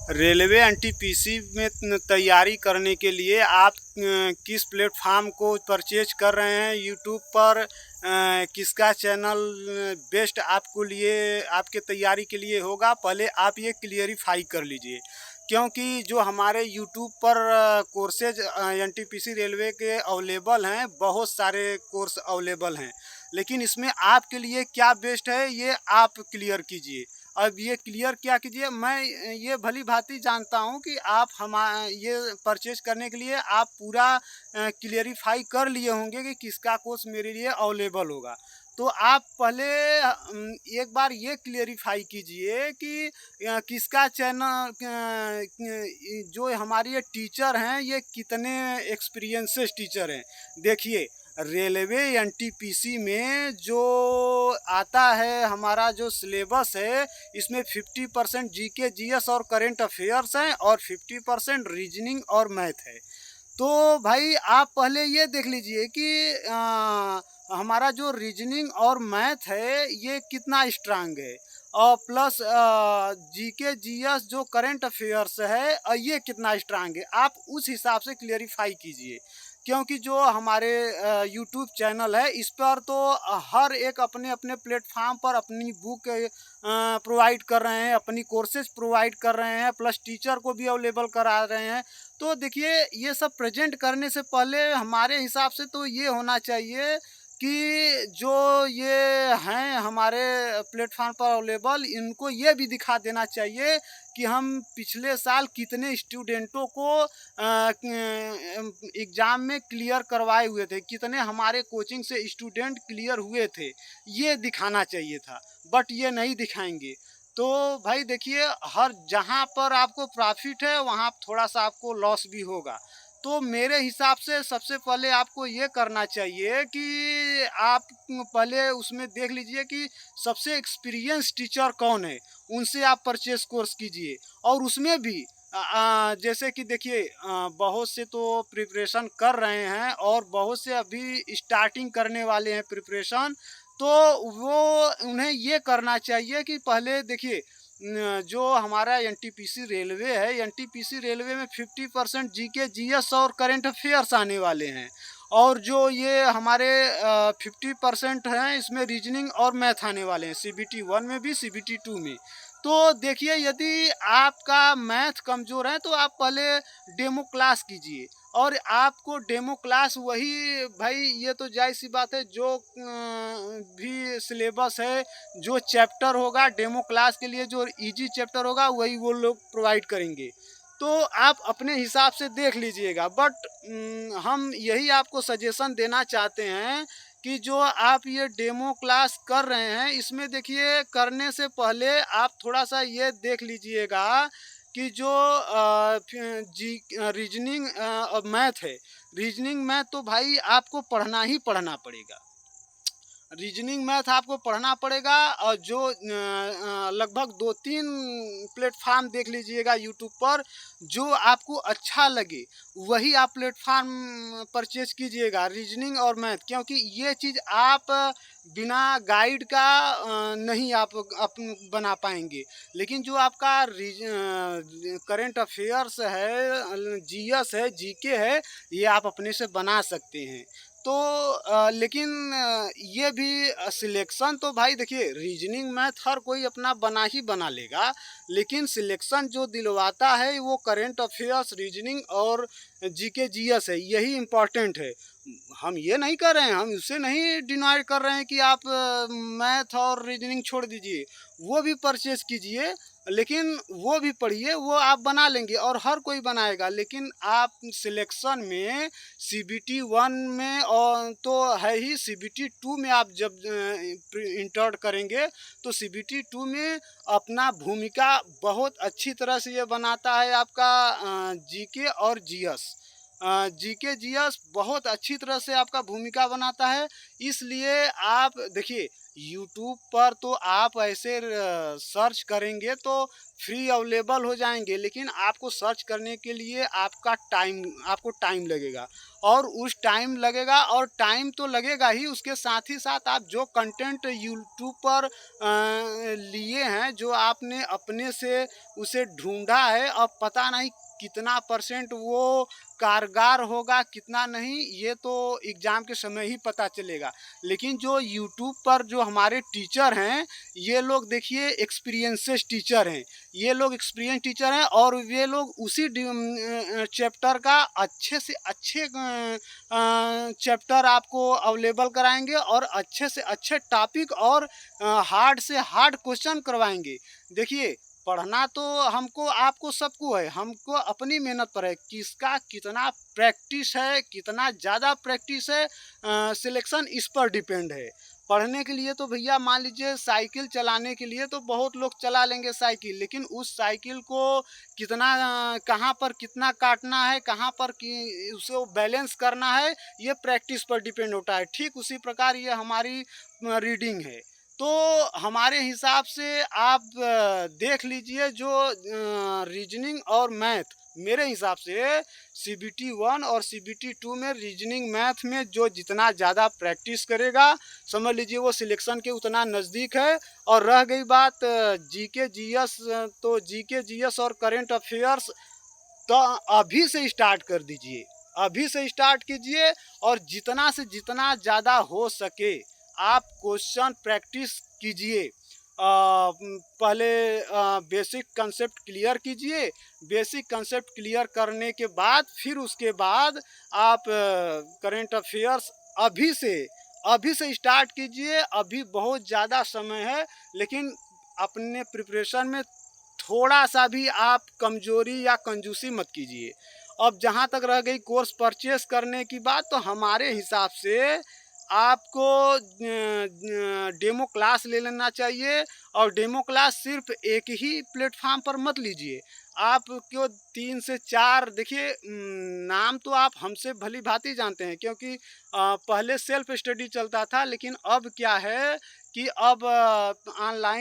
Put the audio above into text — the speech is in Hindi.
रेलवे एनटीपीसी में तैयारी करने के लिए आप किस प्लेटफार्म को परचेज कर रहे हैं, यूट्यूब पर किसका चैनल बेस्ट आपको लिए आपके तैयारी के लिए होगा, पहले आप ये क्लियरिफाई कर लीजिए। क्योंकि जो हमारे यूट्यूब पर कोर्सेज एनटीपीसी रेलवे के अवेलेबल हैं, बहुत सारे कोर्स अवेलेबल हैं, लेकिन इसमें आपके लिए क्या बेस्ट है ये आप क्लियर कीजिए। अब ये क्लियर क्या कीजिए, मैं ये भली भांति जानता हूँ कि आप ये परचेज करने के लिए आप पूरा क्लियरिफाई कर लिए होंगे कि किसका कोर्स मेरे लिए अवेलेबल होगा। तो आप पहले एक बार ये क्लियरिफाई कीजिए कि किसका चैनल जो हमारे ये टीचर हैं ये कितने एक्सपीरियंसेस टीचर हैं। देखिए, रेलवे एनटीपीसी में जो आता है हमारा जो सिलेबस है, इसमें 50% जीके जीएस और करंट अफेयर्स हैं और 50% रीजनिंग और मैथ है। तो भाई आप पहले ये देख लीजिए कि हमारा जो रीजनिंग और मैथ है ये कितना स्ट्रांग है, और प्लस जीके जीएस जो करंट अफेयर्स है ये कितना स्ट्रांग है। आप उस हिसाब से क्लियरिफाई कीजिए। क्योंकि जो हमारे यूट्यूब चैनल है इस पर तो हर एक अपने अपने प्लेटफार्म पर अपनी बुक प्रोवाइड कर रहे हैं, अपनी कोर्सेज प्रोवाइड कर रहे हैं, प्लस टीचर को भी अवेलेबल करा रहे हैं। तो देखिए, ये सब प्रेजेंट करने से पहले हमारे हिसाब से तो ये होना चाहिए कि जो ये हैं हमारे प्लेटफार्म पर अवेलेबल, इनको ये भी दिखा देना चाहिए कि हम पिछले साल कितने स्टूडेंटों को एग्ज़ाम में क्लियर करवाए हुए थे, कितने हमारे कोचिंग से स्टूडेंट क्लियर हुए थे, ये दिखाना चाहिए था, बट ये नहीं दिखाएंगे। तो भाई देखिए, हर जहाँ पर आपको प्रॉफिट है वहाँ थोड़ा सा आपको लॉस भी होगा। तो मेरे हिसाब से सबसे पहले आपको ये करना चाहिए कि आप पहले उसमें देख लीजिए कि सबसे एक्सपीरियंस टीचर कौन है, उनसे आप परचेस कोर्स कीजिए। और उसमें भी जैसे कि देखिए, बहुत से तो प्रिपरेशन कर रहे हैं और बहुत से अभी स्टार्टिंग करने वाले हैं प्रिपरेशन। तो वो उन्हें ये करना चाहिए कि पहले देखिए, जो हमारा एनटीपीसी रेलवे है, एनटीपीसी रेलवे में 50% जीके जीएस और करंट अफेयर्स आने वाले हैं, और जो ये हमारे 50% हैं इसमें रीजनिंग और मैथ आने वाले हैं, सीबीटी 1 में भी सीबीटी 2 में। तो देखिए, यदि आपका मैथ कमज़ोर है तो आप पहले डेमो क्लास कीजिए, और आपको डेमो क्लास वही, भाई ये तो जायज़ सी बात है, जो भी सिलेबस है, जो चैप्टर होगा डेमो क्लास के लिए, जो इजी चैप्टर होगा वही वो लोग प्रोवाइड करेंगे। तो आप अपने हिसाब से देख लीजिएगा, बट हम यही आपको सजेशन देना चाहते हैं कि जो आप ये डेमो क्लास कर रहे हैं इसमें देखिए, करने से पहले आप थोड़ा सा ये देख लीजिएगा कि जो रीजनिंग और मैथ है, रीजनिंग मैथ तो भाई आपको पढ़ना ही पढ़ना पड़ेगा। रीजनिंग मैथ आपको पढ़ना पड़ेगा, और जो लगभग 2-3 प्लेटफार्म देख लीजिएगा यूट्यूब पर, जो आपको अच्छा लगे वही आप प्लेटफार्म परचेज कीजिएगा, रीजनिंग और मैथ। क्योंकि ये चीज़ आप बिना गाइड का नहीं आप बना पाएंगे। लेकिन जो आपका करंट अफेयर्स है, जीएस है, जीके है, ये आप अपने से बना सकते हैं। तो लेकिन ये भी सिलेक्शन तो भाई देखिए, रीजनिंग मैथ हर कोई अपना बना ही बना लेगा, लेकिन सिलेक्शन जो दिलवाता है वो करंट अफेयर्स, रीजनिंग और जीके जीएस है, यही इम्पोर्टेंट है। हम ये नहीं कर रहे हैं, हम उसे नहीं डिनाई कर रहे हैं कि आप मैथ और रीजनिंग छोड़ दीजिए, वो भी परचेज कीजिए, लेकिन वो भी पढ़िए, वो आप बना लेंगे और हर कोई बनाएगा। लेकिन आप सिलेक्शन में सीबीटी 1 में और तो है ही, सीबीटी 2 में आप जब इंटर करेंगे तो सीबीटी 2 में अपना भूमिका बहुत अच्छी तरह से ये बनाता है आपका जीके और जीएस। जीके जीएस बहुत अच्छी तरह से आपका भूमिका बनाता है। इसलिए आप देखिए, यूट्यूब पर तो आप ऐसे सर्च करेंगे तो फ्री अवेलेबल हो जाएंगे, लेकिन आपको सर्च करने के लिए आपको टाइम लगेगा, और उस टाइम लगेगा, और टाइम तो लगेगा ही, उसके साथ ही साथ आप जो कंटेंट यूट्यूब पर लिए हैं, जो आपने अपने से उसे ढूंढा है, अब पता नहीं कितना परसेंट वो कारगर होगा, कितना नहीं, ये तो एग्ज़ाम के समय ही पता चलेगा। लेकिन जो यूट्यूब पर जो हमारे टीचर हैं, ये लोग देखिए एक्सपीरियंसेस टीचर हैं। ये लोग एक्सपीरियंस टीचर हैं, और ये लोग उसी चैप्टर का अच्छे से अच्छे चैप्टर आपको अवेलेबल कराएँगे, और अच्छे से अच्छे टॉपिक, और हार्ड से हार्ड क्वेश्चन करवाएँगे। देखिए, पढ़ना तो हमको आपको सबको है, हमको अपनी मेहनत पर है, किसका कितना प्रैक्टिस है, कितना ज़्यादा प्रैक्टिस है, सिलेक्शन इस पर डिपेंड है। पढ़ने के लिए तो भैया मान लीजिए साइकिल चलाने के लिए तो बहुत लोग चला लेंगे साइकिल, लेकिन उस साइकिल को कितना कहाँ पर कितना काटना है, कहाँ पर कि उसे बैलेंस करना है, ये प्रैक्टिस पर डिपेंड होता है। ठीक उसी प्रकार ये हमारी रीडिंग है। तो हमारे हिसाब से आप देख लीजिए, जो रीजनिंग और मैथ, मेरे हिसाब से सीबीटी 1 और सीबीटी 2 में रीजनिंग मैथ में जो जितना ज़्यादा प्रैक्टिस करेगा, समझ लीजिए वो सिलेक्शन के उतना नज़दीक है। और रह गई बात जीके जीएस, तो जीके जीएस और करंट अफेयर्स तो अभी से स्टार्ट कर दीजिए, अभी से स्टार्ट कीजिए, और जितना से जितना ज़्यादा हो सके आप क्वेश्चन प्रैक्टिस कीजिए। पहले बेसिक कंसेप्ट क्लियर कीजिए, बेसिक कंसेप्ट क्लियर करने के बाद फिर उसके बाद आप करंट अफेयर्स अभी से स्टार्ट कीजिए। अभी बहुत ज़्यादा समय है, लेकिन अपने प्रिपरेशन में थोड़ा सा भी आप कमजोरी या कंजूसी मत कीजिए। अब जहाँ तक रह गई कोर्स परचेस करने की बात, तो हमारे हिसाब से आपको डेमो क्लास ले लेना चाहिए, और डेमो क्लास सिर्फ एक ही प्लेटफॉर्म पर मत लीजिए। आप क्यों 3 से 4 देखिए, नाम तो आप हमसे भली भांति जानते हैं, क्योंकि पहले सेल्फ स्टडी चलता था, लेकिन अब क्या है कि अब ऑनलाइन